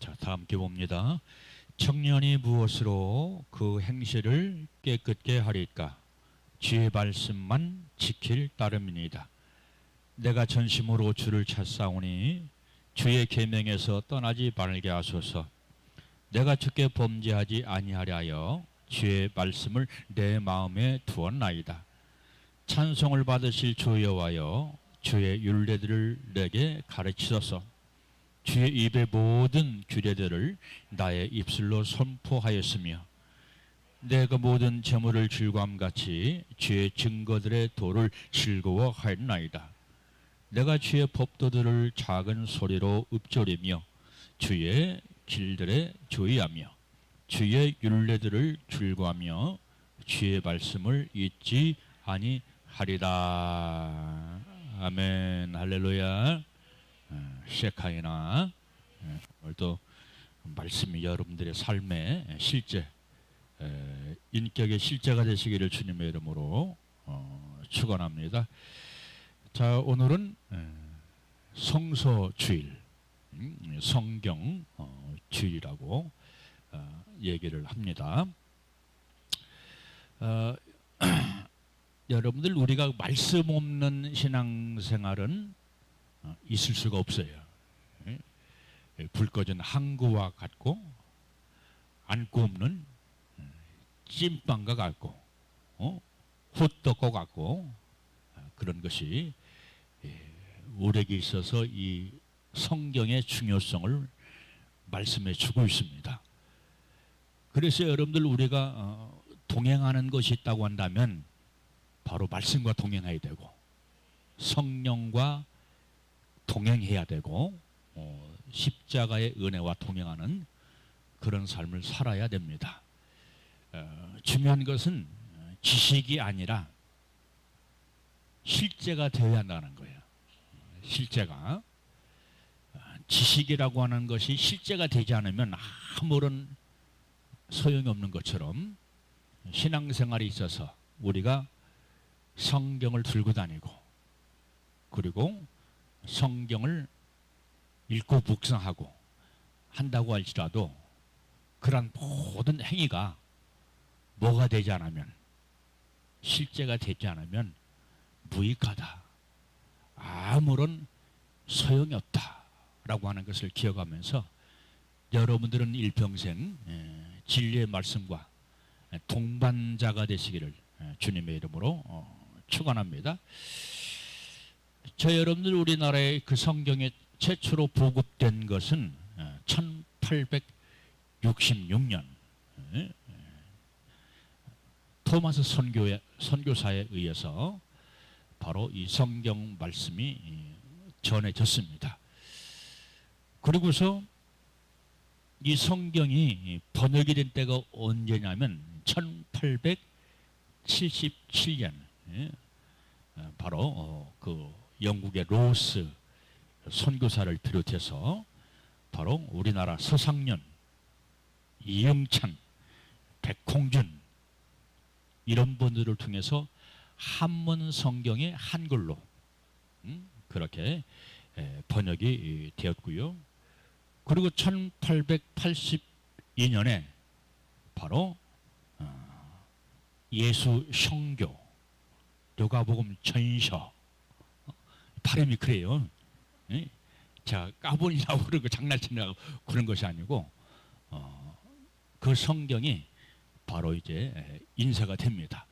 자, 다 함께 봅니다. 청년이 무엇으로 그 행실을 깨끗게 하리까? 주의 말씀만 지킬 따름이니이다. 내가 전심으로 주를 찾사오니 주의 계명에서 떠나지 말게 하소서. 내가 주께 범죄하지 아니하려 하여 주의 말씀을 내 마음에 두었나이다. 찬송을 받으실 주 여호와여, 주의 율례들을 내게 가르치소서. 주의 입의 모든 규례들을 나의 입술로 선포하였으며 내가 모든 재물을 즐거움같이 주의 증거들의 도를 즐거워하였나이다. 내가 주의 법도들을 작은 소리로 읊조리며 주의 길들에 조의하며 주의 율례들을 즐거워하며 주의 말씀을 잊지 아니하리다. 아멘. 할렐루야. 셰카이나 오늘도 말씀이 여러분들의 삶의 실제, 인격의 실제가 되시기를 주님의 이름으로 축원합니다. 자, 오늘은 성서 주일, 성경 주일이라고 얘기를 합니다. 여러분들, 우리가 말씀 없는 신앙생활은 있을 수가 없어요. 불 꺼진 항구와 같고 안고 없는 찐빵과 같고 호떡과 같고 그런 것이 우리에게 있어서 이 성경의 중요성을 말씀해 주고 있습니다. 그래서 여러분들, 우리가 동행하는 것이 있다고 한다면 바로 말씀과 동행해야 되고 성령과 동행해야 되고 십자가의 은혜와 동행하는 그런 삶을 살아야 됩니다. 중요한 것은 지식이 아니라 실제가 되어야 한다는 거예요. 실제가. 지식이라고 하는 것이 실제가 되지 않으면 아무런 소용이 없는 것처럼 신앙생활에 있어서 우리가 성경을 들고 다니고 그리고 성경을 읽고 묵상하고 한다고 할지라도 그런 모든 행위가 뭐가 되지 않으면, 실제가 되지 않으면 무익하다, 아무런 소용이 없다라고 하는 것을 기억하면서 여러분들은 일평생 진리의 말씀과 동반자가 되시기를 주님의 이름으로 축원합니다. 저 여러분들, 우리나라의 그 성경에 최초로 보급된 것은 1866년 토마스 선교사에 의해서 바로 이 성경 말씀이 전해졌습니다. 그리고서 이 성경이 번역이 된 때가 언제냐면 1877년, 바로 그 영국의 로스 선교사를 비롯해서 바로 우리나라 서상년, 이영찬, 백홍준 이런 분들을 통해서 한문 성경의 한글로 그렇게 번역이 되었고요. 그리고 1882년에 바로 예수 성교, 누가복음 전서, 발음이 그래요. 자, 까본이라고 그런 거 장난치느라고 그런 것이 아니고 그 성경이 바로 이제 인쇄가 됩니다.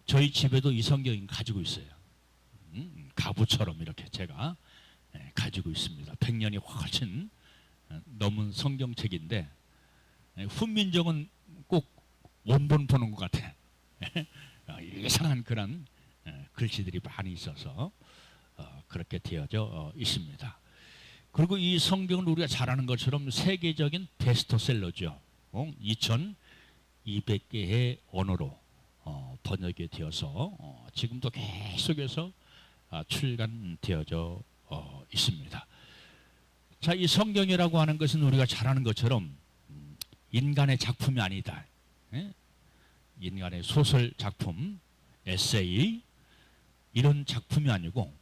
저희 집에도 이 성경을 가지고 있어요. 가부처럼 이렇게 제가 가지고 있습니다. 100년이 훨씬 넘은 성경책인데 훈민정은 꼭 원본 보는 것 같아. 이상한 그런 글씨들이 많이 있어서 그렇게 되어져 있습니다. 그리고 이 성경은 우리가 잘 아는 것처럼 세계적인 베스트셀러죠. 2200개의 언어로 번역이 되어서 지금도 계속해서 출간되어져 있습니다. 자, 이 성경이라고 하는 것은 우리가 잘 아는 것처럼 인간의 작품이 아니다. 인간의 소설 작품, 에세이 이런 작품이 아니고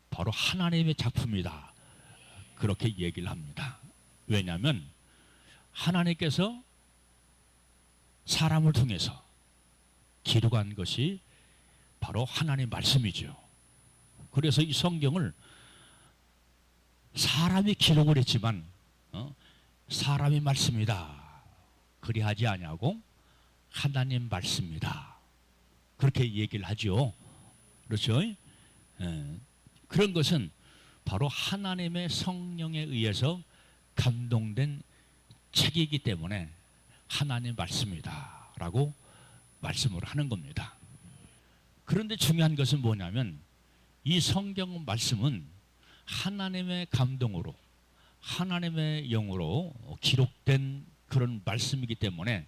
바로 하나님의 작품이다, 그렇게 얘기를 합니다. 왜냐하면 하나님께서 사람을 통해서 기록한 것이 바로 하나님의 말씀이죠. 그래서 이 성경을 사람이 기록을 했지만 사람의 말씀이다 그리하지 아니하고 하나님 말씀이다 그렇게 얘기를 하죠. 그렇죠? 그런 것은 바로 하나님의 성령에 의해서 감동된 책이기 때문에 하나님 말씀이다 라고 말씀을 하는 겁니다. 그런데 중요한 것은 뭐냐면 이 성경 말씀은 하나님의 감동으로 하나님의 영으로 기록된 그런 말씀이기 때문에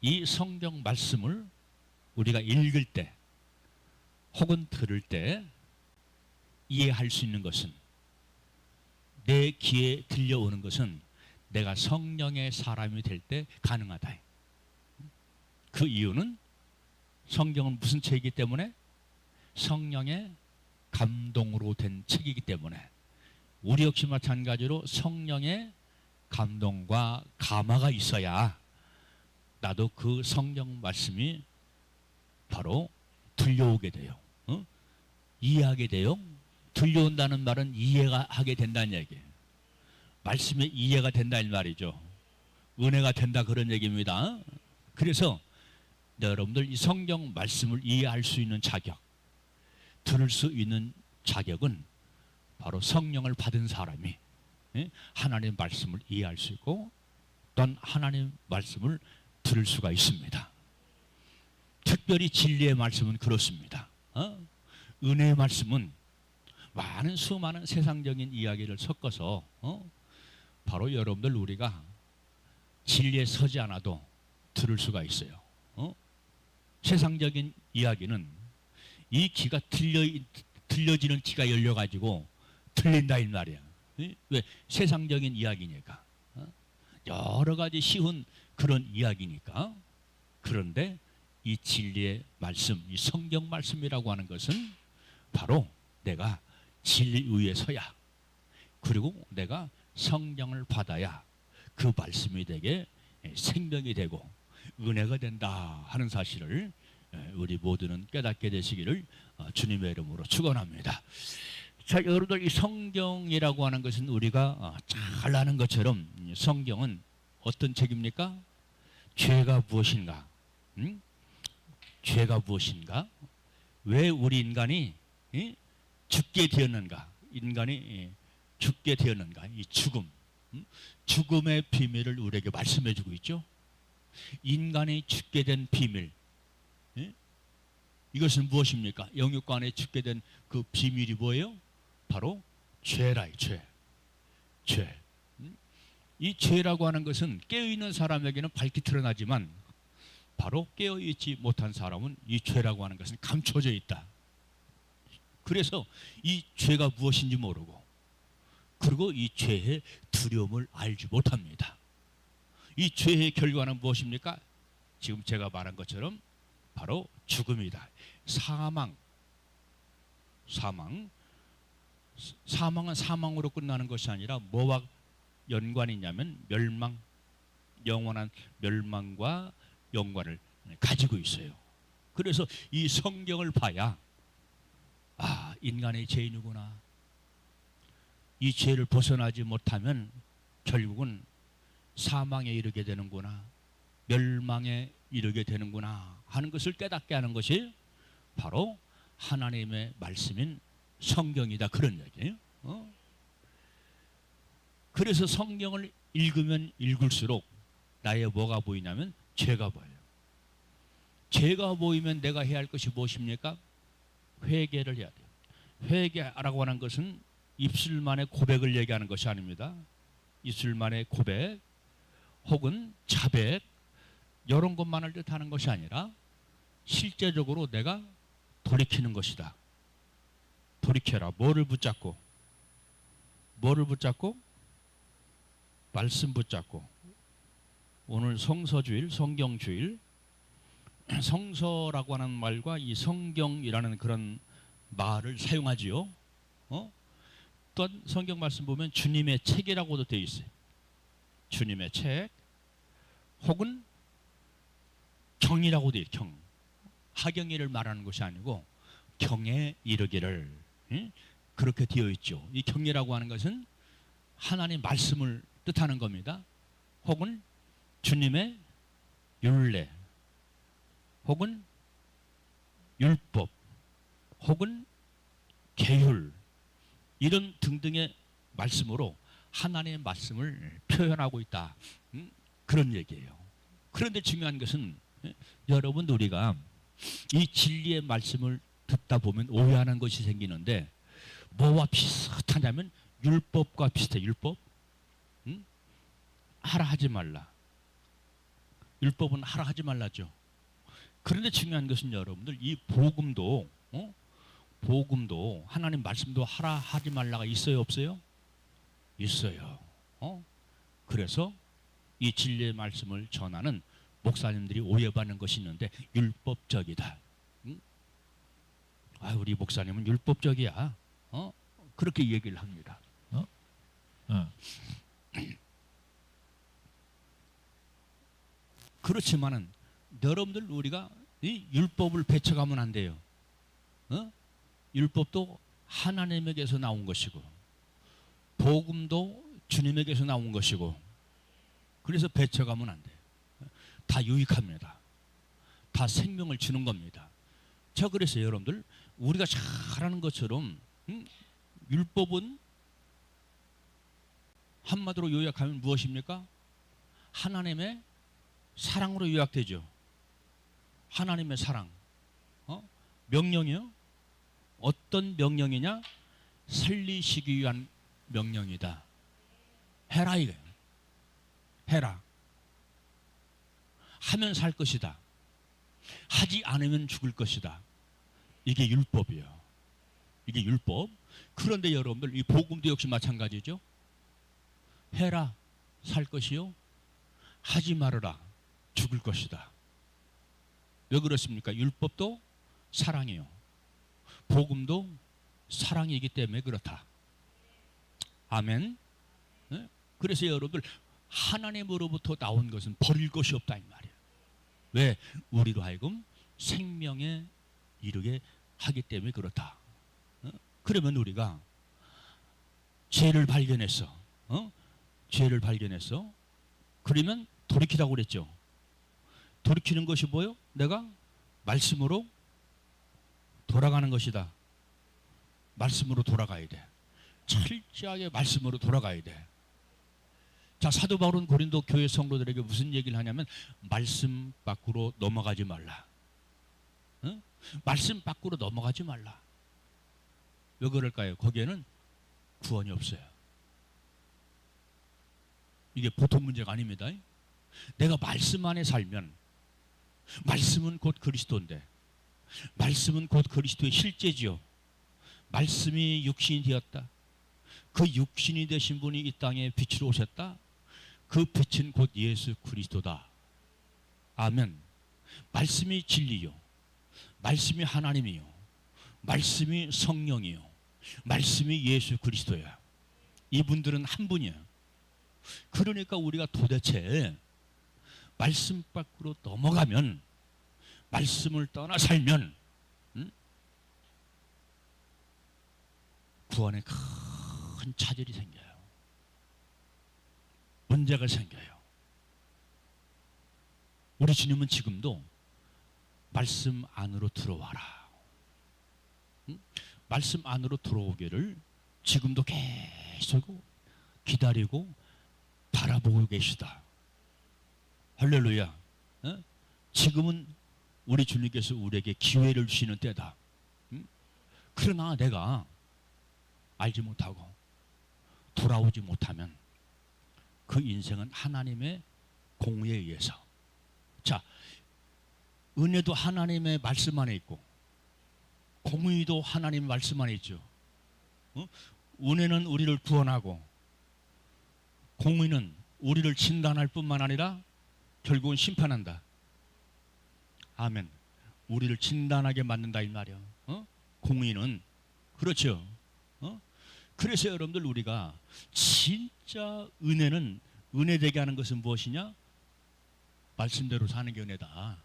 이 성경 말씀을 우리가 읽을 때 혹은 들을 때 이해할 수 있는 것은 내 귀에 들려오는 것은 내가 성령의 사람이 될 때 가능하다. 그 이유는 성경은 무슨 책이기 때문에? 성령의 감동으로 된 책이기 때문에 우리 역시 마찬가지로 성령의 감동과 감화가 있어야 나도 그 성경 말씀이 바로 들려오게 돼요. 이해하게 돼요. 들려온다는 말은 이해가 하게 된다는 얘기예요. 말씀이 이해가 된다 이 말이죠. 은혜가 된다 그런 얘기입니다. 그래서 여러분들 이 성경 말씀을 이해할 수 있는 자격, 들을 수 있는 자격은 바로 성령을 받은 사람이 하나님의 말씀을 이해할 수 있고 또한 하나님의 말씀을 들을 수가 있습니다. 특별히 진리의 말씀은 그렇습니다. 은혜의 말씀은 많은 수많은 세상적인 이야기를 섞어서 바로 여러분들 우리가 진리에 서지 않아도 들을 수가 있어요. 세상적인 이야기는 이 귀가 들려지는 귀가 열려가지고 들린다 이 말이야. 왜? 세상적인 이야기니까. 여러 가지 쉬운 그런 이야기니까. 그런데 이 진리의 말씀, 이 성경 말씀이라고 하는 것은 바로 내가 진리 위에 서야 그리고 내가 성령을 받아야 그 말씀이 되게 생명이 되고 은혜가 된다 하는 사실을 우리 모두는 깨닫게 되시기를 주님의 이름으로 축원합니다. 자, 여러분들 이 성경이라고 하는 것은 우리가 잘 아는 것처럼 성경은 어떤 책입니까? 죄가 무엇인가? 죄가 무엇인가? 왜 우리 인간이 죽게 되었는가? 인간이 죽게 되었는가? 이 죽음, 죽음의 비밀을 우리에게 말씀해 주고 있죠. 인간이 죽게 된 비밀, 이것은 무엇입니까? 영육간에 죽게 된 그 비밀이 뭐예요? 바로 죄라, 죄. 이 죄라고 하는 것은 깨어있는 사람에게는 밝게 드러나지만 바로 깨어있지 못한 사람은 이 죄라고 하는 것은 감춰져 있다. 그래서 이 죄가 무엇인지 모르고 그리고 이 죄의 두려움을 알지 못합니다. 이 죄의 결과는 무엇입니까? 지금 제가 말한 것처럼 바로 죽음이다. 사망은 사망으로 끝나는 것이 아니라 뭐와 연관이 있냐면 멸망, 영원한 멸망과 연관을 가지고 있어요. 그래서 이 성경을 봐야 인간의 죄인이구나. 이 죄를 벗어나지 못하면 결국은 사망에 이르게 되는구나. 멸망에 이르게 되는구나 하는 것을 깨닫게 하는 것이 바로 하나님의 말씀인 성경이다 그런 얘기예요. 그래서 성경을 읽으면 읽을수록 나의 뭐가 보이냐면 죄가 보여요. 죄가 보이면 내가 해야 할 것이 무엇입니까? 회개를 해야 돼요. 회개라고 하는 것은 입술만의 고백을 얘기하는 것이 아닙니다. 입술만의 고백 혹은 자백 이런 것만을 뜻하는 것이 아니라 실제적으로 내가 돌이키는 것이다. 돌이켜라. 뭐를 붙잡고? 말씀 붙잡고. 오늘 성서주일, 성경주일. 성서라고 하는 말과 이 성경이라는 그런 말을 사용하지요. 또한 성경 말씀 보면 주님의 책이라고도 되어 있어요. 주님의 책, 혹은 경이라고 돼 있죠. 경. 하경이를 말하는 것이 아니고 경에 이르기를, 그렇게 되어 있죠. 이 경이라고 하는 것은 하나님 말씀을 뜻하는 겁니다. 혹은 주님의 율례, 혹은 율법, 혹은 계율, 이런 등등의 말씀으로 하나님의 말씀을 표현하고 있다. 그런 얘기예요. 그런데 중요한 것은, 여러분, 우리가 이 진리의 말씀을 듣다 보면 오해하는 것이 생기는데, 뭐와 비슷하냐면 율법과 비슷해. 율법, 하라 하지 말라. 율법은 하라 하지 말라죠. 그런데 중요한 것은 여러분들, 이 복음도, 복음도 하나님 말씀도 하라 하지 말라가 있어요, 없어요? 있어요. 그래서 이 진리의 말씀을 전하는 목사님들이 오해받는 것이 있는데, 율법적이다. 우리 목사님은 율법적이야. 그렇게 얘기를 합니다. 그렇지만은 여러분들, 우리가 이 율법을 배척하면 안 돼요. 율법도 하나님에게서 나온 것이고, 복음도 주님에게서 나온 것이고, 그래서 배척하면 안 돼요. 다 유익합니다. 다 생명을 주는 겁니다. 저 그래서 여러분들, 우리가 잘하는 것처럼 율법은 한마디로 요약하면 무엇입니까? 하나님의 사랑으로 요약되죠. 하나님의 사랑. 명령이요? 어떤 명령이냐? 살리시기 위한 명령이다. 해라 이거예요. 해라. 하면 살 것이다. 하지 않으면 죽을 것이다. 이게 율법이에요. 이게 율법. 그런데 여러분들, 이 복음도 역시 마찬가지죠. 해라, 살 것이요. 하지 말아라, 죽을 것이다. 왜 그렇습니까? 율법도 사랑이요. 복음도 사랑이기 때문에 그렇다. 아멘. 네? 그래서 여러분들, 하나님으로부터 나온 것은 버릴 것이 없다 이 말이에요. 왜? 우리로 하여금 생명에 이르게 하기 때문에 그렇다. 그러면 우리가 죄를 발견했어. 죄를 발견했어. 그러면 돌이키라고 그랬죠. 돌이키는 것이 뭐요? 내가 말씀으로 돌아가는 것이다. 말씀으로 돌아가야 돼. 철저하게 말씀으로 돌아가야 돼. 자, 사도 바울은 고린도 교회 성도들에게 무슨 얘기를 하냐면, 말씀 밖으로 넘어가지 말라. 말씀 밖으로 넘어가지 말라. 왜 그럴까요? 거기에는 구원이 없어요. 이게 보통 문제가 아닙니다. 내가 말씀 안에 살면, 말씀은 곧 그리스도인데, 말씀은 곧 그리스도의 실제지요. 말씀이 육신이 되었다. 그 육신이 되신 분이 이 땅에 빛으로 오셨다. 그 빛은 곧 예수 그리스도다. 아멘. 말씀이 진리요. 말씀이 하나님이요. 말씀이 성령이요. 말씀이 예수 그리스도야. 이분들은 한 분이야. 그러니까 우리가 도대체 말씀 밖으로 넘어가면, 말씀을 떠나 살면 구원에 큰 차질이 생겨요. 문제가 생겨요. 우리 주님은 지금도 말씀 안으로 들어와라. 말씀 안으로 들어오기를 지금도 계속 기다리고 바라보고 계시다. 할렐루야. 지금은 우리 주님께서 우리에게 기회를 주시는 때다. 그러나 내가 알지 못하고 돌아오지 못하면 그 인생은 하나님의 공의에 의해서, 자, 은혜도 하나님의 말씀 안에 있고 공의도 하나님의 말씀 안에 있죠. 은혜는 우리를 구원하고 공의는 우리를 진단할 뿐만 아니라 결국은 심판한다. 아멘. 우리를 진단하게 만든다 이 말이야. 공의는. 그렇죠. 그래서 여러분들, 우리가 진짜 은혜는 은혜 되게 하는 것은 무엇이냐? 말씀대로 사는 게 은혜다.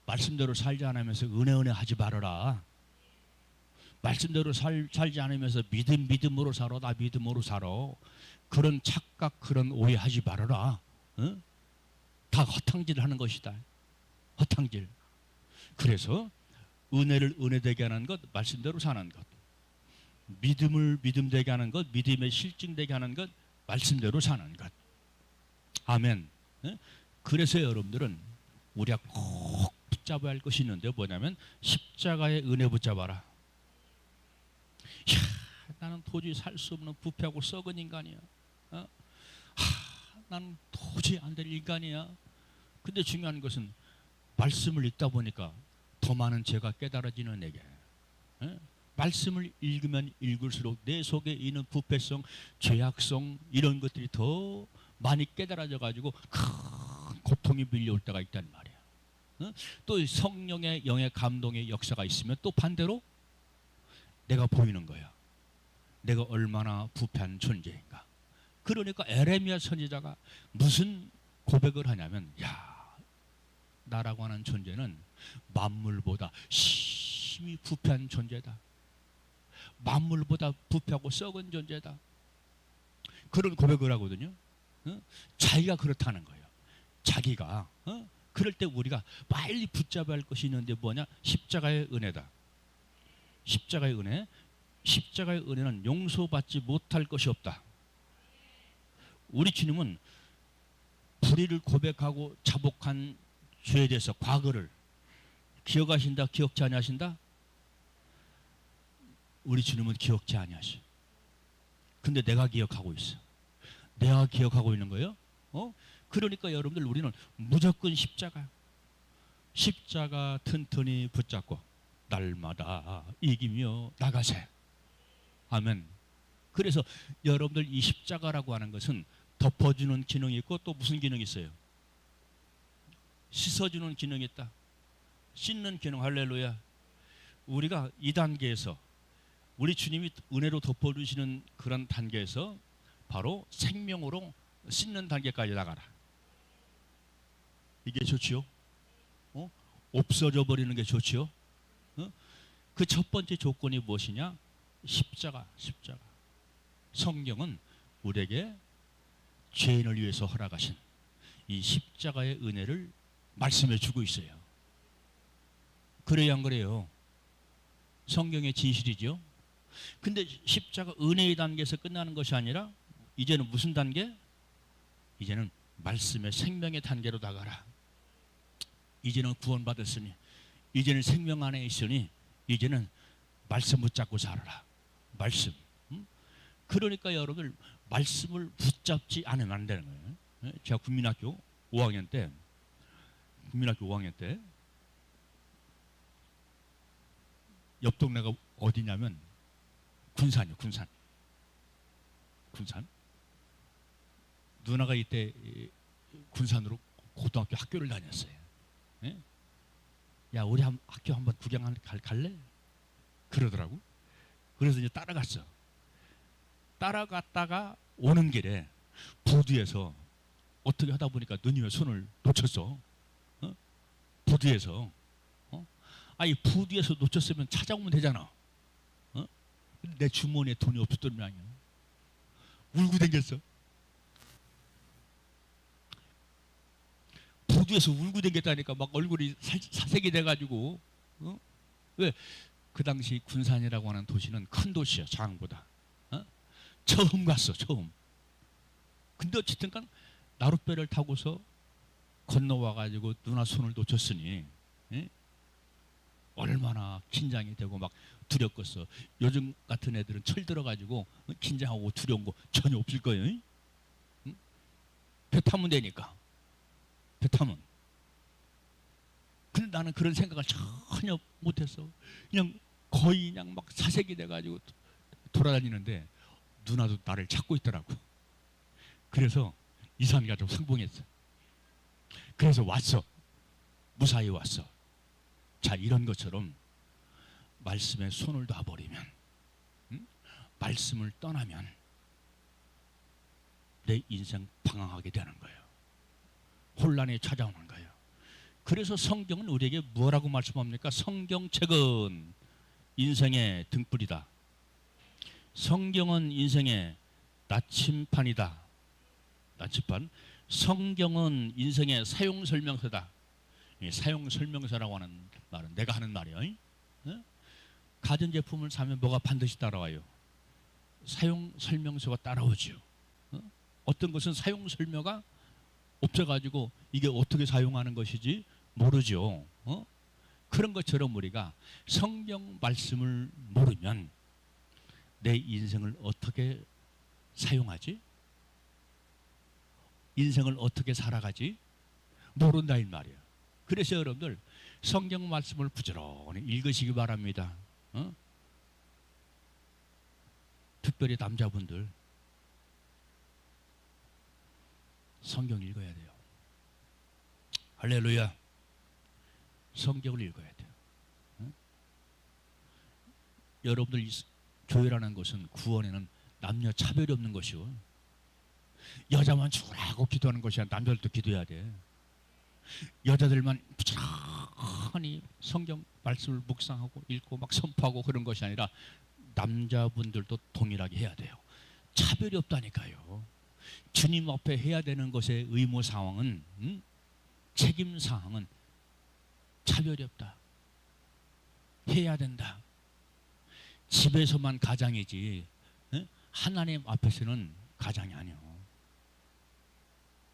말씀대로 살지 않으면서 은혜 하지 말아라. 말씀대로 살지 않으면서 믿음으로 살아. 나 믿음으로 살아. 그런 착각, 그런 오해하지 말아라. 어? 다 허탕질 하는 것이다. 허탕질. 그래서 은혜를 은혜되게 하는 것, 말씀대로 사는 것. 믿음을 믿음되게 하는 것, 믿음의 실증되게 하는 것, 말씀대로 사는 것. 아멘. 그래서 여러분들은 우리가 꼭 붙잡아야 할 것이 있는데 뭐냐면 십자가의 은혜 붙잡아라. 이야, 나는 도저히 살 수 없는 부패하고 썩은 인간이야. 나는 도저히 안 될 인간이야. 근데 중요한 것은 말씀을 읽다 보니까 더 많은 죄가 깨달아지는 내게. 말씀을 읽으면 읽을수록 내 속에 있는 부패성, 죄악성 이런 것들이 더 많이 깨달아져 가지고 큰 고통이 밀려올 때가 있단 말이야. 또 성령의 영의 감동의 역사가 있으면 또 반대로 내가 보이는 거야. 내가 얼마나 부패한 존재인가. 그러니까 에레미야 선지자가 무슨 고백을 하냐면, 야, 나라고 하는 존재는 만물보다 심히 부패한 존재다. 만물보다 부패하고 썩은 존재다. 그런 고백을 하거든요. 자기가 그렇다는 거예요. 자기가. 그럴 때 우리가 빨리 붙잡아야 할 것이 있는데 뭐냐? 십자가의 은혜다. 십자가의 은혜. 십자가의 은혜는 용서받지 못할 것이 없다. 우리 주님은 불의를 고백하고 자복한 죄에 대해서 과거를 기억하신다, 기억지 아니하신다? 우리 주님은 기억지 아니하셔. 근데 내가 기억하고 있어. 내가 기억하고 있는 거예요. 그러니까 여러분들 우리는 무조건 십자가 튼튼히 붙잡고 날마다 이기며 나가세. 아멘. 그래서 여러분들 이 십자가라고 하는 것은 덮어주는 기능이 있고 또 무슨 기능이 있어요? 씻어주는 기능이 있다. 씻는 기능. 할렐루야. 우리가 이 단계에서 우리 주님이 은혜로 덮어주시는 그런 단계에서 바로 생명으로 씻는 단계까지 나가라. 이게 좋지요? 없어져 버리는 게 좋지요? 그 첫 번째 조건이 무엇이냐? 십자가. 성경은 우리에게 죄인을 위해서 허락하신 이 십자가의 은혜를 말씀해 주고 있어요. 그래야 안 그래요? 성경의 진실이죠. 근데 십자가 은혜의 단계에서 끝나는 것이 아니라 이제는 무슨 단계? 이제는 말씀의 생명의 단계로 나가라. 이제는 구원받았으니, 이제는 생명 안에 있으니 이제는 말씀 붙잡고 살아라. 말씀. 그러니까 여러분들 말씀을 붙잡지 않으면 안 되는 거예요. 제가 국민학교 5학년 때 옆 동네가 어디냐면 군산이요. 군산. 누나가 이때 군산으로 고등학교 학교를 다녔어요. 야, 우리 학교 한번 구경 갈래? 그러더라고. 그래서 이제 따라갔어. 따라갔다가 오는 길에 부두에서 어떻게 하다 보니까 누님의 손을 놓쳤어. 부두에서. 아니, 부두에서 놓쳤으면 찾아오면 되잖아. 내 주머니에 돈이 없었던 모양이야. 울고 댕겼어. 부두에서 울고 댕겼다니까 막 얼굴이 사색이 돼가지고. 왜? 그 당시 군산이라고 하는 도시는 큰 도시야, 장보다. 처음 갔어, 처음. 근데 어쨌든 간 나룻배를 타고서 건너와가지고 누나 손을 놓쳤으니 얼마나 긴장이 되고 막 두렵겠어. 요즘 같은 애들은 철 들어가지고 긴장하고 두려운 거 전혀 없을 거예요. 배 타면 되니까. 배 타면. 근데 나는 그런 생각을 전혀 못했어. 그냥 거의 그냥 막 사색이 돼가지고 돌아다니는데 누나도 나를 찾고 있더라고. 그래서 이산이가 좀 성공했어. 그래서 왔어. 무사히 왔어. 자, 이런 것처럼 말씀에 손을 놔버리면, 말씀을 떠나면 내 인생 방황하게 되는 거예요. 혼란이 찾아오는 거예요. 그래서 성경은 우리에게 뭐라고 말씀합니까? 성경책은 인생의 등불이다. 성경은 인생의 나침판이다. 나침판. 성경은 인생의 사용설명서다. 사용설명서라고 하는 말은 내가 하는 말이에요. 가전제품을 사면 뭐가 반드시 따라와요? 사용설명서가 따라오죠. 어떤 것은 사용설명가 없어가지고 이게 어떻게 사용하는 것이지 모르죠. 그런 것처럼 우리가 성경 말씀을 모르면 내 인생을 어떻게 사용하지? 인생을 어떻게 살아가지? 모른다 이 말이에요. 그래서 여러분들 성경 말씀을 부지런히 읽으시기 바랍니다. 특별히 남자분들 성경 읽어야 돼요. 할렐루야. 성경을 읽어야 돼요. 여러분들 이 교회라는 것은 구원에는 남녀 차별이 없는 것이요. 여자만 죽으라고 기도하는 것이 아니라 남자들도 기도해야 돼. 여자들만 부지런히 성경 말씀을 묵상하고 읽고 막 선포하고 그런 것이 아니라 남자분들도 동일하게 해야 돼요. 차별이 없다니까요. 주님 앞에 해야 되는 것의 의무 사항은 책임 사항은 차별이 없다. 해야 된다. 집에서만 가장이지 하나님 앞에서는 가장이 아니요.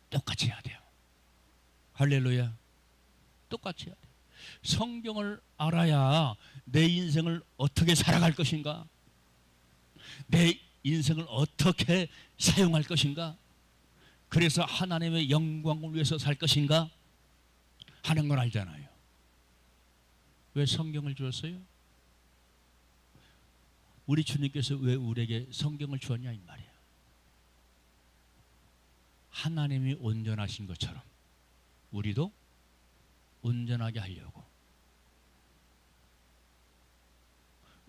똑같이 해야 돼요. 할렐루야. 똑같이 해야 돼요. 성경을 알아야 내 인생을 어떻게 살아갈 것인가? 내 인생을 어떻게 사용할 것인가? 그래서 하나님의 영광을 위해서 살 것인가? 하는 걸 알잖아요. 왜 성경을 주었어요? 우리 주님께서 왜 우리에게 성경을 주었냐 이 말이야. 하나님이 온전하신 것처럼 우리도 온전하게 하려고.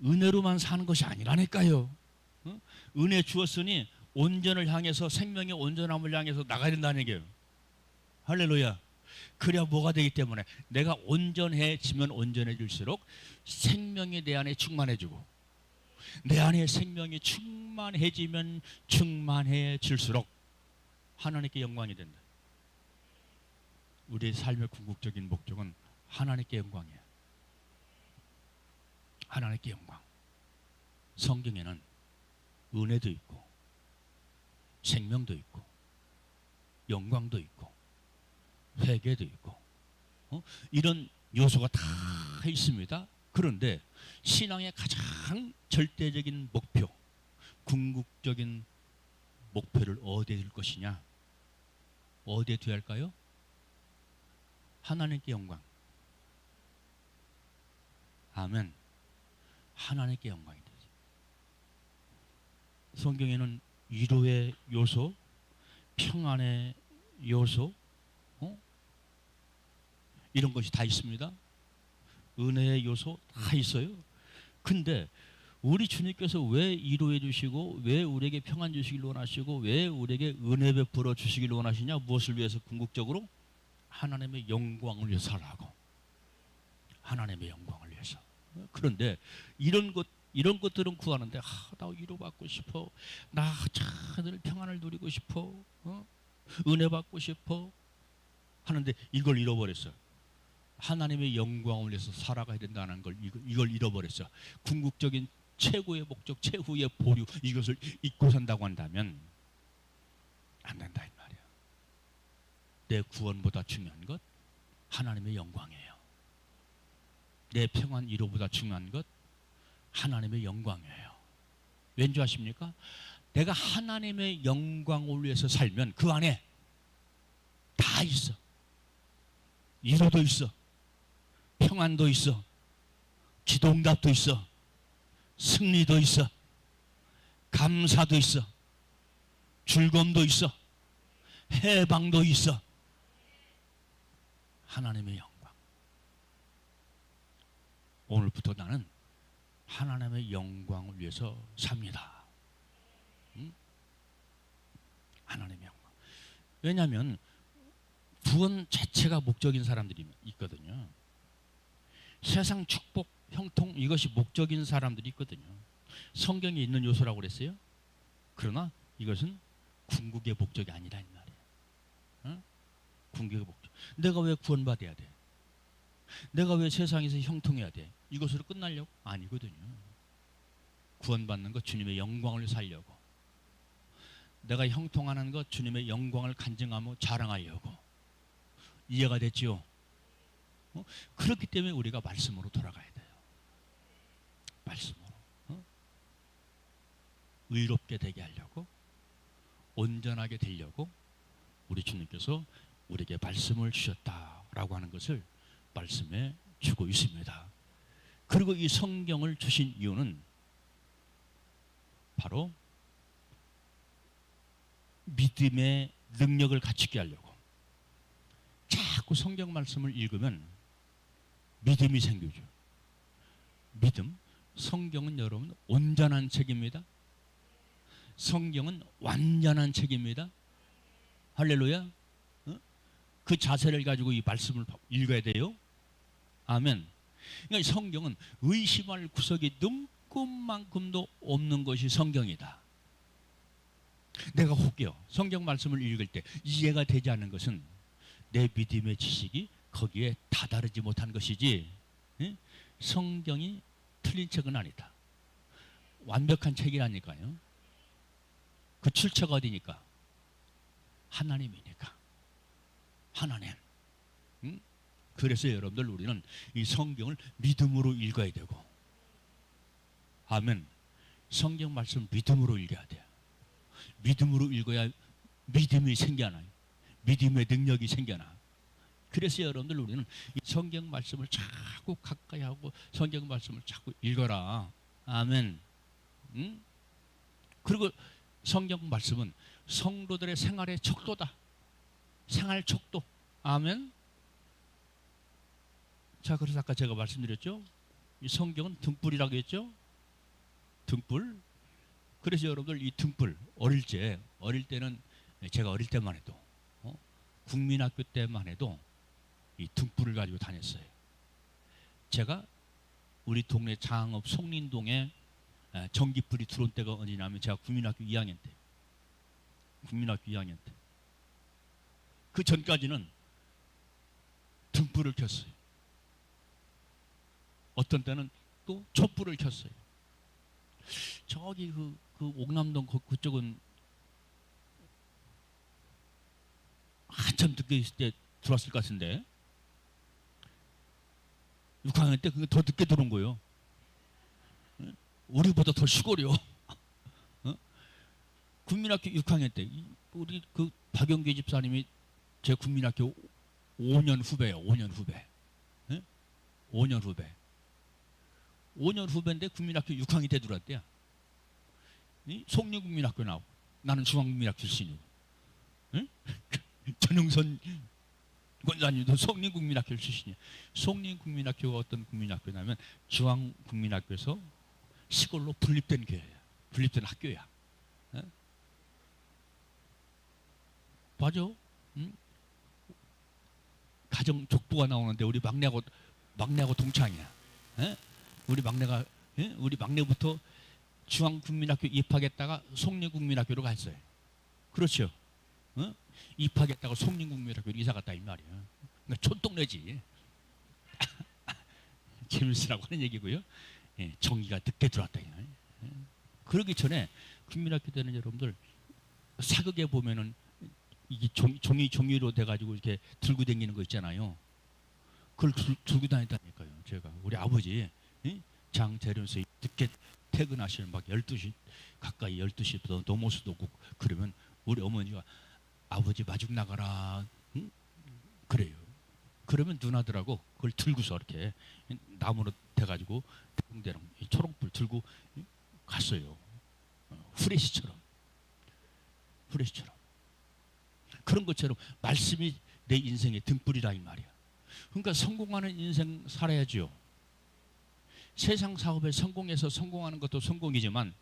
은혜로만 사는 것이 아니라니까요. 은혜 주었으니 온전을 향해서 생명의 온전함을 향해서 나가야 된다는 얘기예요. 할렐루야. 그래야 뭐가 되기 때문에 내가 온전해지면 온전해질수록 생명이 내 안에 충만해지고 내 안에 생명이 충만해지면 충만해질수록 하나님께 영광이 된다. 우리의 삶의 궁극적인 목적은 하나님께 영광이에요. 하나님께 영광. 성경에는 은혜도 있고 생명도 있고 영광도 있고 회개도 있고 이런 요소가 다 있습니다. 그런데 신앙의 가장 절대적인 목표, 궁극적인 목표를 어디에 둘 것이냐? 어디에 둬야 할까요? 하나님께 영광. 아멘. 하나님께 영광이 되죠. 성경에는 위로의 요소, 평안의 요소, 이런 것이 다 있습니다. 은혜의 요소 다 있어요. 근데 우리 주님께서 왜 위로해 주시고 왜 우리에게 평안 주시길 원하시고 왜 우리에게 은혜 베풀어 주시길 원하시냐? 무엇을 위해서? 궁극적으로 하나님의 영광을 위해서 살라고. 하나님의 영광을 위해서. 그런데 이런 것들은 구하는데 나 위로받고 싶어. 나 늘 평안을 누리고 싶어. 은혜 받고 싶어. 하는데 이걸 잃어버렸어요. 하나님의 영광을 위해서 살아가야 된다는 걸 이걸 잃어버렸어. 궁극적인 최고의 목적, 최후의 보류 이것을 잊고 산다고 한다면 안 된다 이 말이야. 내 구원보다 중요한 것 하나님의 영광이에요. 내 평안 위로보다 중요한 것 하나님의 영광이에요. 왠지 아십니까? 내가 하나님의 영광을 위해서 살면 그 안에 다 있어. 위로도 있어. 평안도 있어. 기도응답도 있어. 승리도 있어. 감사도 있어. 즐거움도 있어. 해방도 있어. 하나님의 영광. 오늘부터 나는 하나님의 영광을 위해서 삽니다. 하나님의 영광. 왜냐하면 구원 자체가 목적인 사람들이 있거든요. 세상 축복, 형통 이것이 목적인 사람들이 있거든요. 성경에 있는 요소라고 그랬어요. 그러나 이것은 궁극의 목적이 아니라 이 말이에요. 어? 궁극의 목적. 내가 왜 구원받아야 돼? 내가 왜 세상에서 형통해야 돼? 이것으로 끝나려고? 아니거든요. 구원받는 것 주님의 영광을 살려고. 내가 형통하는 것 주님의 영광을 간증하며 자랑하려고. 이해가 됐지요? 그렇기 때문에 우리가 말씀으로 돌아가야 돼요. 말씀으로. 의롭게 되게 하려고, 온전하게 되려고 우리 주님께서 우리에게 말씀을 주셨다라고 하는 것을 말씀해 주고 있습니다. 그리고 이 성경을 주신 이유는 바로 믿음의 능력을 갖추게 하려고. 자꾸 성경 말씀을 읽으면 믿음이 생기죠. 믿음. 성경은 여러분 온전한 책입니다. 성경은 완전한 책입니다. 할렐루야. 그 자세를 가지고 이 말씀을 읽어야 돼요. 아멘. 그러니까 성경은 의심할 구석이 눈꼽만큼도 없는 것이 성경이다. 내가 혹여 성경 말씀을 읽을 때 이해가 되지 않는 것은 내 믿음의 지식이 거기에 다다르지 못한 것이지, 성경이 틀린 책은 아니다. 완벽한 책이라니까요. 그 출처가 어디니까? 하나님이니까. 하나님. 그래서 여러분들 우리는 이 성경을 믿음으로 읽어야 되고, 아멘. 성경 말씀 믿음으로 읽어야 돼요. 믿음으로 읽어야 믿음이 생겨나요. 믿음의 능력이 생겨나. 그래서 여러분들 우리는 이 성경 말씀을 자꾸 가까이 하고 성경 말씀을 자꾸 읽어라. 아멘. 그리고 성경 말씀은 성도들의 생활의 척도다. 생활 척도. 아멘. 자, 그래서 아까 제가 말씀드렸죠. 이 성경은 등불이라고 했죠. 등불. 그래서 여러분들 이 등불 어릴 때는 제가 어릴 때만 해도 국민학교 때만 해도 이 등불을 가지고 다녔어요. 제가 우리 동네 장업 송린동에 전기불이 들어온 때가 언제냐면 제가 국민학교 2학년 때. 국민학교 2학년 때. 그 전까지는 등불을 켰어요. 어떤 때는 또 촛불을 켰어요. 저기 그 옥남동 그쪽은 한참 늦게 있을 때 들어왔을 것 같은데 6학년 때 그게 더 늦게 들어온 거예요. 우리보다 더 시골이요. 국민학교 6학년 때 우리 그 박영규 집사님이 제 국민학교 5년 후배예요. 5년 후배. 5년 후배. 5년 후배인데 국민학교 6학년 때 들어왔대요. 송리국민학교 나오고 나는 중앙국민학교 출신이고, 전용선 권사님도 송리국민학교 출신이에요. 송리국민학교가 어떤 국민학교냐면 중앙국민학교에서 시골로 분립된 교회야. 분립된 학교야. 맞아. 가정 족보가 나오는데 우리 막내하고 동창이야. 우리 막내부터 중앙국민학교 입학했다가 송리국민학교로 갔어요. 그렇죠. 입학했다가 송리국민학교로 이사 갔다 이 말이야. 그러니까 촌동네지. 재밌으라고 하는 얘기고요. 정의가 늦게 들어왔다. 그러기 전에 국민학교 때는 여러분들 사극에 보면은 이게 종이로 돼가지고 이렇게 들고 다니는 거 있잖아요. 그걸 들고 다녔다니까요. 제가 우리 아버지 장재련서 늦게 퇴근하시는 막 12시 가까이 12시부터 넘을 수도 없고 그러면 우리 어머니가 아버지 마중 나가라. 그래요. 그러면 누나들하고 그걸 들고서 이렇게 나무로 돼가지고 대롱대롱 초롱불 들고 갔어요. 후레쉬처럼. 그런 것처럼 말씀이 내 인생의 등불이라 이 말이야. 그러니까 성공하는 인생 살아야죠. 세상 사업에 성공하는 것도 성공이지만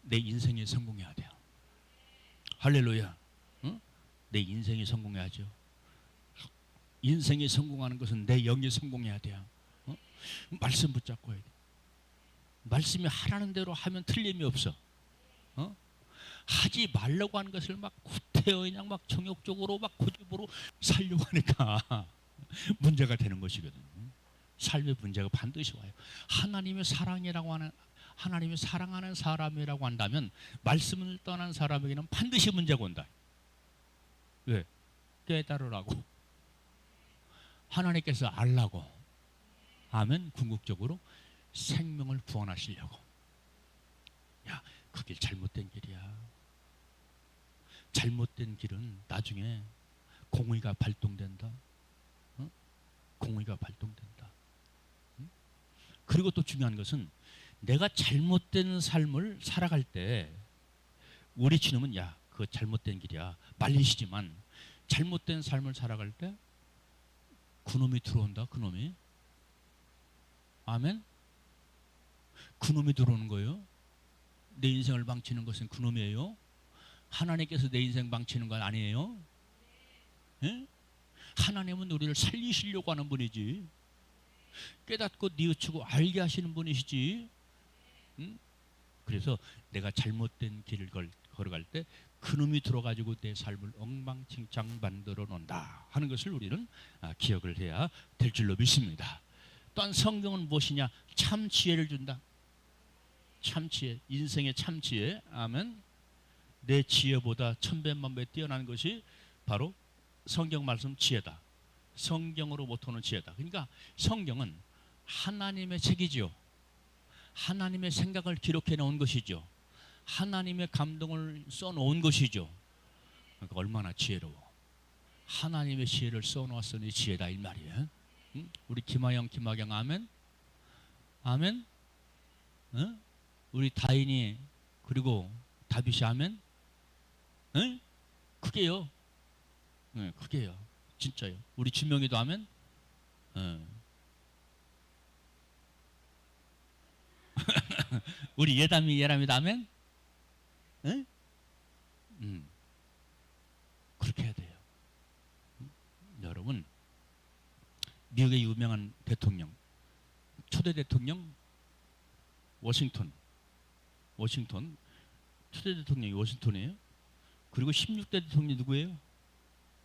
내 인생에 성공해야 돼요. 할렐루야. 응? 내 인생이 성공해야죠. 인생이 성공하는 것은 내 영이 성공해야 돼요. 어? 말씀 붙잡고 해야 돼. 말씀이 하라는 대로 하면 틀림이 없어. 어? 하지 말라고 하는 것을 막 구태여 그냥 막 정욕적으로 막 고집으로 살려고 하니까 문제가 되는 것이거든요. 삶의 문제가 반드시 와요. 하나님의 사랑이라고 하는, 하나님이 사랑하는 사람이라고 한다면 말씀을 떠난 사람에게는 반드시 문제가 온다. 왜? 깨달으라고. 하나님께서 알라고. 아멘. 궁극적으로 생명을 구원하시려고. 야, 그 길 잘못된 길이야. 잘못된 길은 나중에 공의가 발동된다. 어? 공의가 발동된다. 그리고 또 중요한 것은 내가 잘못된 삶을 살아갈 때 우리 주님은 야, 그거 잘못된 길이야 말리시지만 잘못된 삶을 살아갈 때 그놈이 들어온다. 그놈이. 아멘. 그놈이 들어오는 거예요. 내 인생을 망치는 것은 그놈이에요. 하나님께서 내 인생 망치는 건 아니에요. 예? 하나님은 우리를 살리시려고 하는 분이지. 깨닫고 뉘우치고 알게 하시는 분이시지. 응? 그래서 내가 잘못된 길을 걸어갈 때 그놈이 들어가지고 내 삶을 엉망진창 만들어 놓는다 하는 것을 우리는 기억을 해야 될 줄로 믿습니다. 또한 성경은 무엇이냐? 참 지혜를 준다. 참 지혜, 인생의 참 지혜. 아멘. 내 지혜보다 천배만배 뛰어난 것이 바로 성경 말씀 지혜다. 성경으로부터 오는 지혜다. 그러니까 성경은 하나님의 책이지요. 하나님의 생각을 기록해 놓은 것이죠. 하나님의 감동을 써 놓은 것이죠. 그러니까 얼마나 지혜로워. 하나님의 지혜를 써 놓았으니 지혜다 이 말이에요. 응? 우리 김하영 아멘. 아멘. 응? 우리 다인이 그리고 다윗이 아멘. 응? 그게요. 네, 그게요. 진짜요. 우리 주명이도 아멘. 우리 예람이도 아멘. 응? 그렇게 해야 돼요. 여러분, 미국의 유명한 대통령, 초대 대통령 워싱턴 초대 대통령이 워싱턴이에요. 그리고 16대 대통령이 누구예요?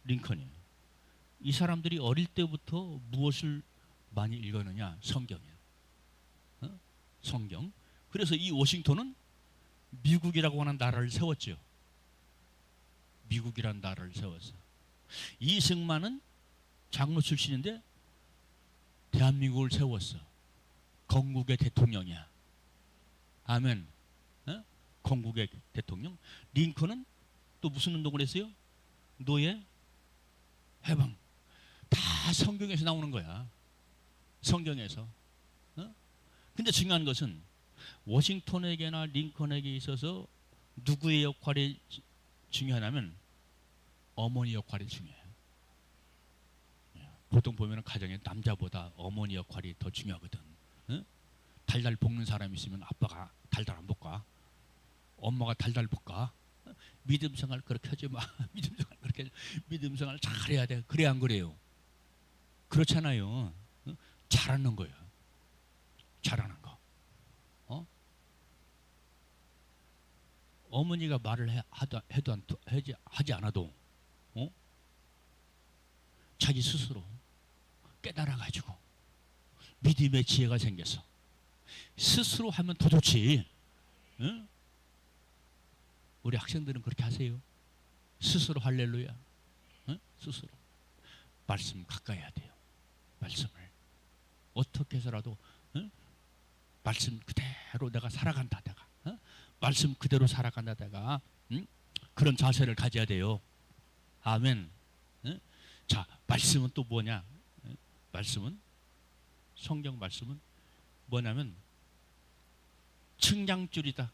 링컨이에요. 이 사람들이 어릴 때부터 무엇을 많이 읽었느냐? 성경이에요. 어? 성경. 그래서 이 워싱턴은 미국이라고 하는 나라를 세웠죠. 미국이라는 나라를 세웠어. 이승만은 장로 출신인데 대한민국을 세웠어. 건국의 대통령이야. 아멘. 어? 건국의 대통령. 링컨은 또 무슨 운동을 했어요? 노예, 해방. 다 성경에서 나오는 거야. 성경에서. 어? 근데 중요한 것은 워싱턴에게나 링컨에게 있어서 누구의 역할이 중요하냐면 어머니 역할이 중요해요. 보통 보면 가정에 남자보다 어머니 역할이 더 중요하거든. 어? 달달 볶는 사람이 있으면 아빠가 달달 안 볶아. 엄마가 달달 볶아. 믿음 생활 그렇게 하지 마. 믿음 생활 그렇게 믿음 생활 잘해야 돼. 그래 안 그래요? 그렇잖아요. 어? 잘하는 거야. 잘하는 거. 어? 어머니가 말을 하지 않아도 어? 자기 스스로 깨달아가지고 믿음의 지혜가 생겨서 스스로 하면 더 좋지. 응? 우리 학생들은 그렇게 하세요. 스스로 할렐루야. 응? 스스로 말씀 가까이 해야 돼요. 말씀을 어떻게 해서라도 응? 말씀 그대로 내가 살아간다. 내가 응? 말씀 그대로 살아간다. 내가 응? 그런 자세를 가져야 돼요. 아멘. 응? 자, 말씀은 또 뭐냐? 응? 말씀은 성경 말씀은 뭐냐면 측량줄이다.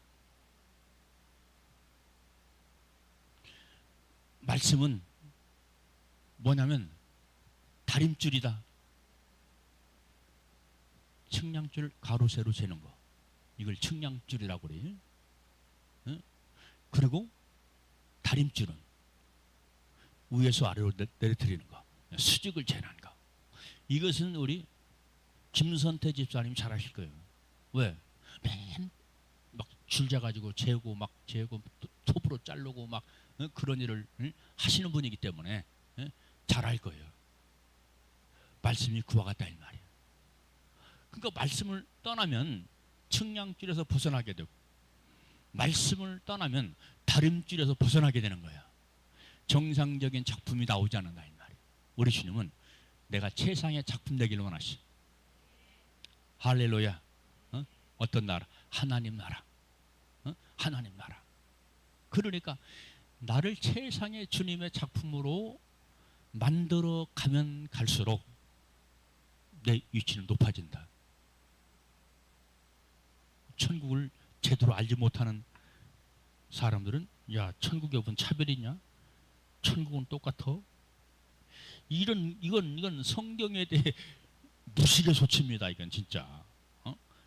말씀은 뭐냐면 다림줄이다. 측량줄 가로 세로 재는 거. 이걸 측량줄이라고 그래요. 응? 그리고 다림줄은 위에서 아래로 내려뜨리는 거, 수직을 재는 거. 이것은 우리 김선태 집사님이 잘 하실 거예요. 왜? 맨 막 줄자 가지고 재고 막 재고 톱으로 자르고 막 그런 일을 하시는 분이기 때문에 잘할 거예요. 말씀이 그와 같다 이 말이에요. 그러니까 말씀을 떠나면 측량줄에서 벗어나게 되고, 말씀을 떠나면 다림줄에서 벗어나게 되는 거야. 정상적인 작품이 나오지 않는다 이 말이에요. 우리 주님은 내가 최상의 작품 되기를 원하시. 할렐루야. 어떤 나라? 하나님 나라. 하나님 나라. 그러니까 나를 최상의 주님의 작품으로 만들어 가면 갈수록 내 위치는 높아진다. 천국을 제대로 알지 못하는 사람들은 야, 천국에 무슨 차별이 있냐? 천국은 똑같아. 이건 성경에 대해 무식의 소치입니다. 이건 진짜.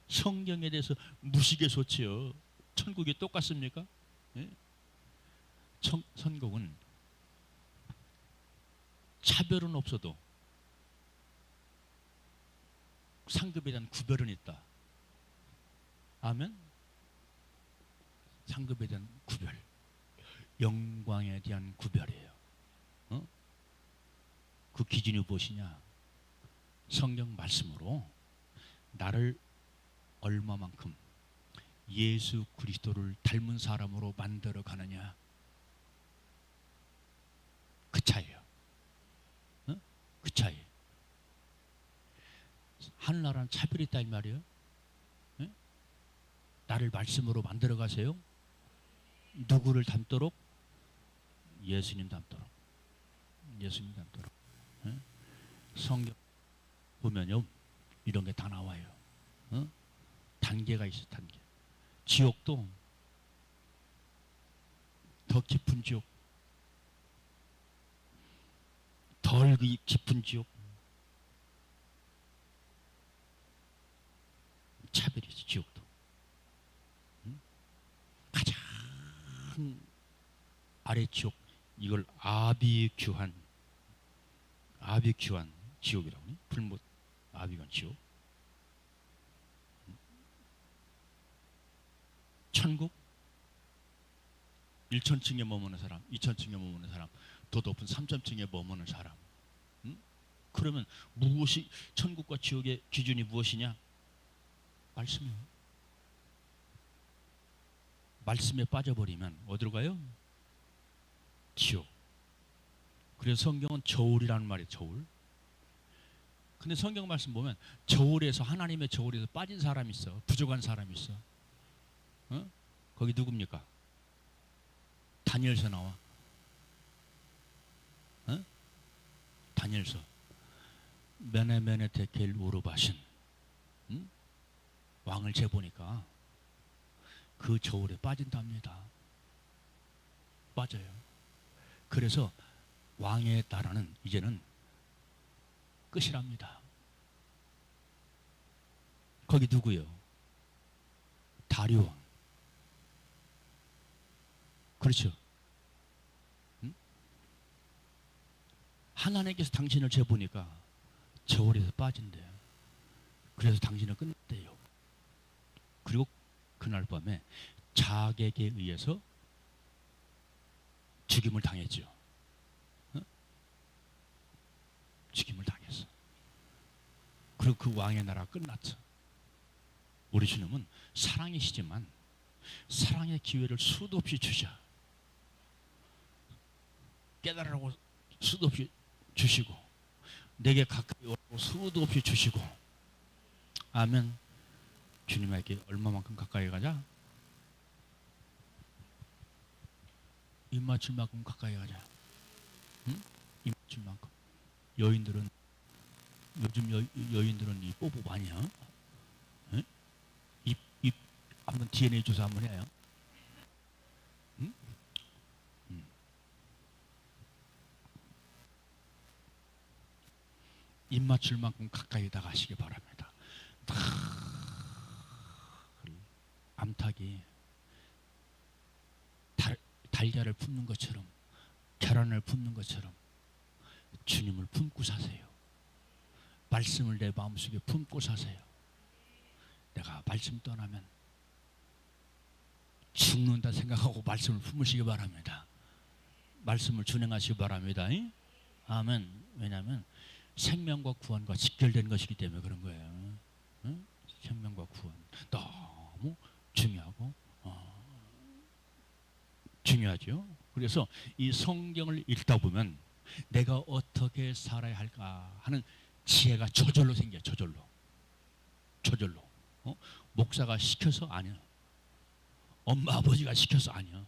성경에 대해서 무식의 소치요. 천국이 똑같습니까? 예? 천국은 차별은 없어도 상급에 대한 구별은 있다. 아멘. 상급에 대한 구별, 영광에 대한 구별이에요. 그 기준이 무엇이냐? 성경 말씀으로 나를 얼마만큼 예수 그리스도를 닮은 사람으로 만들어 가느냐, 그 차이예요. 그 차이. 하늘나라는 차별이 있다 이 말이에요. 나를 말씀으로 만들어 가세요. 누구를 닮도록? 예수님 닮도록. 예수님 닮도록. 성경 보면요, 이런 게 다 나와요. 단계가 있어, 단계. 지옥도 더 깊은 지옥, 덜 깊은 지옥, 차별이 있어. 지옥도 가장 아래 지옥, 이걸 아비규환 지옥이라고 하니? 불못 아비규환 지옥. 천국 1,000층에 머무는 사람, 2,000층에 머무는 사람, 더 높은 3,000층에 머무는 사람. 그러면 무엇이 천국과 지옥의 기준이 무엇이냐? 말씀이에요. 말씀에 빠져버리면 어디로 가요? 지옥. 그래서 성경은 저울이라는 말이에요. 저울. 근데 성경 말씀 보면 저울에서, 하나님의 저울에서 빠진 사람이 있어. 부족한 사람이 있어. 거기 누굽니까? 다니엘서 나와. 다니엘서. 메네메네 테켈 우르바신, 왕을 재보니까 그 저울에 빠진답니다. 빠져요. 그래서 왕의 나라는 이제는 끝이랍니다. 거기 누구요? 다리오 왕. 그렇죠. 하나님께서 당신을 재보니까 저울에서 빠진대요. 그래서 당신은 끝났대요. 그리고 그날 밤에 자객에 의해서 죽임을 당했죠. 죽임을 당했어. 그리고 그 왕의 나라가 끝났죠. 우리 주님은 사랑이시지만 사랑의 기회를 수도 없이 주셔. 깨달으라고 수도 없이 주시고, 내게 가까이 오라고 수도 없이 주시고. 아멘. 주님에게 얼마만큼 가까이 가자? 입맞출 만큼 가까이 가자. 응? 입맞출 만큼. 여인들은, 요즘 여인들은 이 뽀뽀 많이 해요. 응? 입 한번 DNA 조사 한번 해요. 응? 입 맞출 만큼 가까이 다가시기 바랍니다. 암탉이 달걀을 품는 것처럼, 계란을 품는 것처럼 주님을 품고 사세요. 말씀을 내 마음속에 품고 사세요. 내가 말씀 떠나면 죽는다 생각하고 말씀을 품으시기 바랍니다. 말씀을 준행하시기 바랍니다. 아멘. 왜냐하면 생명과 구원과 직결된 것이기 때문에 그런 거예요. 생명과 구원 너무 중요하고 중요하죠. 그래서 이 성경을 읽다 보면 내가 어떻게 살아야 할까 하는 지혜가 저절로 생겨요. 저절로. 목사가 시켜서 아니야. 엄마 아버지가 시켜서 아니야.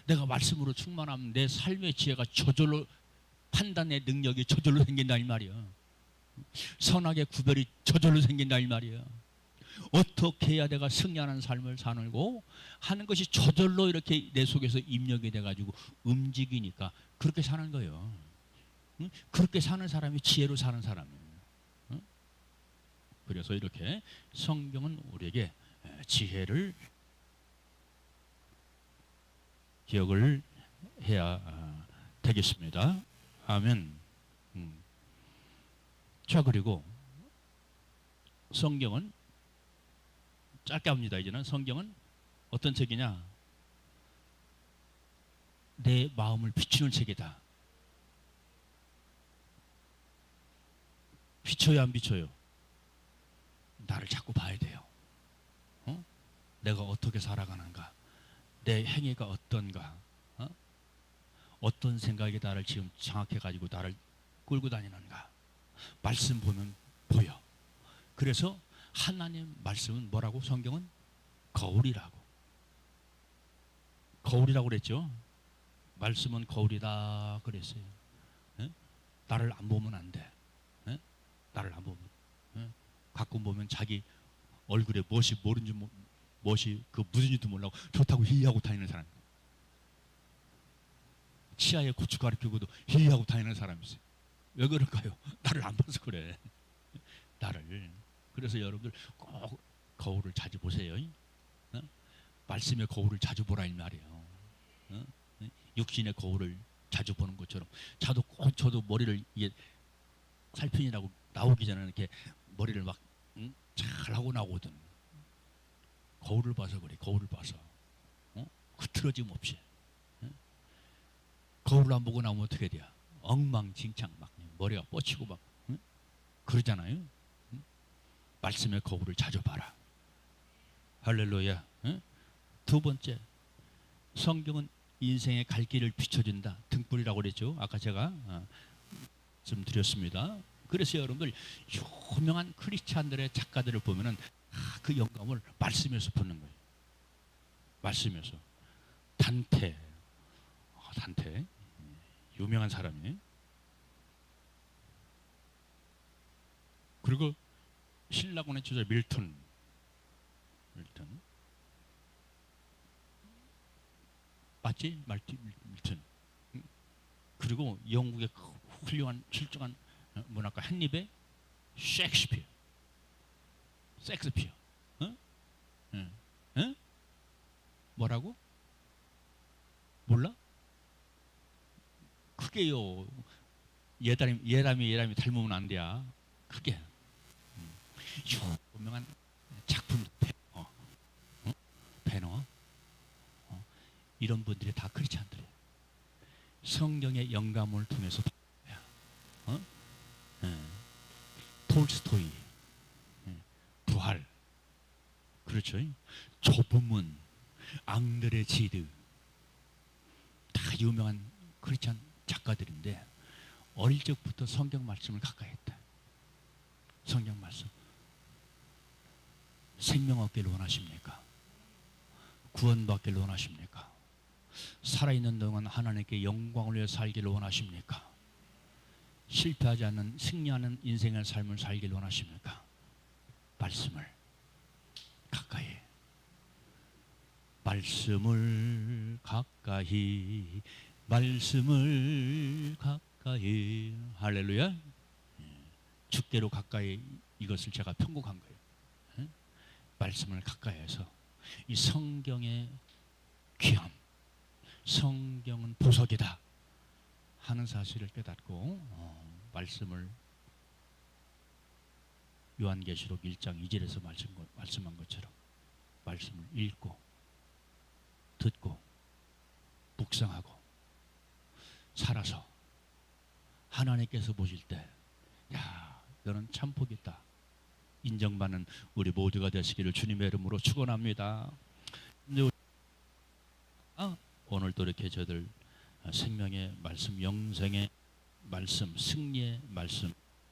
내가 말씀으로 충만하면 내 삶의 지혜가 저절로, 판단의 능력이 저절로 생긴다 이 말이야. 선악의 구별이 저절로 생긴다 이 말이야. 어떻게 해야 내가 승리하는 삶을 살고 하는 것이 저절로 이렇게 내 속에서 입력이 돼가지고 움직이니까 그렇게 사는 거예요. 그렇게 사는 사람이 지혜로 사는 사람이에요. 그래서 이렇게 성경은 우리에게 지혜를 기억을 해야 되겠습니다. 아멘. 자, 그리고 성경은 짧게 합니다. 이제는 성경은 어떤 책이냐? 내 마음을 비추는 책이다. 비춰요, 안 비춰요? 나를 자꾸 봐야 돼요. 내가 어떻게 살아가는가? 내 행위가 어떤가? 어떤 생각이 나를 지금 장악해가지고 나를 끌고 다니는가? 말씀 보면 보여. 그래서 하나님 말씀은 뭐라고? 성경은 거울이라고. 거울이라고 그랬죠. 말씀은 거울이다 그랬어요. 나를 안 보면 안 돼. 나를 안 보면. 가끔 보면 자기 얼굴에 무엇이 묻은지도 몰라고 좋다고 희희하고 다니는 사람. 치아에 고춧가루 끼고도 희희하고 다니는 사람이 있어요. 왜 그럴까요? 나를 안 봐서 그래. 나를. 그래서 여러분들 꼭 거울을 자주 보세요. 말씀의 거울을 자주 보라 이 말이에요. 육신의 거울을 자주 보는 것처럼 저도 머리를 이게 살핀이라고 나오기 전에 이렇게 머리를 막 잘 하고 나오거든. 거울을 봐서 그래. 거울을 봐서 흐트러짐 없이. 거울을 안 보고 나오면 어떻게 돼요? 엉망진창 막 머리가 뻗치고 막 그러잖아요. 말씀의 거울을 자주 봐라. 할렐루야. 두 번째, 성경은 인생의 갈 길을 비춰준다. 등불이라고 그랬죠. 아까 제가 좀 드렸습니다. 그래서 여러분들 유명한 크리스찬들의 작가들을 보면은 그 영감을 말씀에서 보는 거예요. 말씀에서. 단테 유명한 사람이에요. 그리고 신라곤의 저자 밀턴. 맞지? 밀턴. 그리고 영국의 훌륭한 출중한 문학가 한입의 셰익스피어. 뭐라고? 몰라? 크게요. 예람이 닮으면 안 돼야. 크게. 유명한 작품 배너. 이런 분들이 다 크리스찬들이에요. 성경의 영감을 통해서 톨스토이, 부활, 그렇죠. 좁은 문, 앙드레 지드, 다 유명한 크리스찬 작가들인데 어릴 적부터 성경 말씀을 가까이 했다. 성경 말씀. 생명 얻기를 원하십니까? 구원받기를 원하십니까? 살아있는 동안 하나님께 영광을 위해 살기를 원하십니까? 실패하지 않는 승리하는 인생의 삶을 살기를 원하십니까? 말씀을 가까이, 말씀을 가까이, 말씀을 가까이. 할렐루야. 주께로 가까이, 이것을 제가 편곡한 거예요. 말씀을 가까이 해서 이 성경의 귀함, 성경은 보석이다 하는 사실을 깨닫고 말씀을 요한계시록 1장 2절에서 말씀한 것처럼 말씀을 읽고 듣고 묵상하고 살아서 하나님께서 보실 때 야, 너는 참 복 있다 인정받는 우리 모두가 되시기를 주님의 이름으로 축원합니다. 오늘도 이렇게 저들 생명의 말씀, 영생의 말씀, 승리의 말씀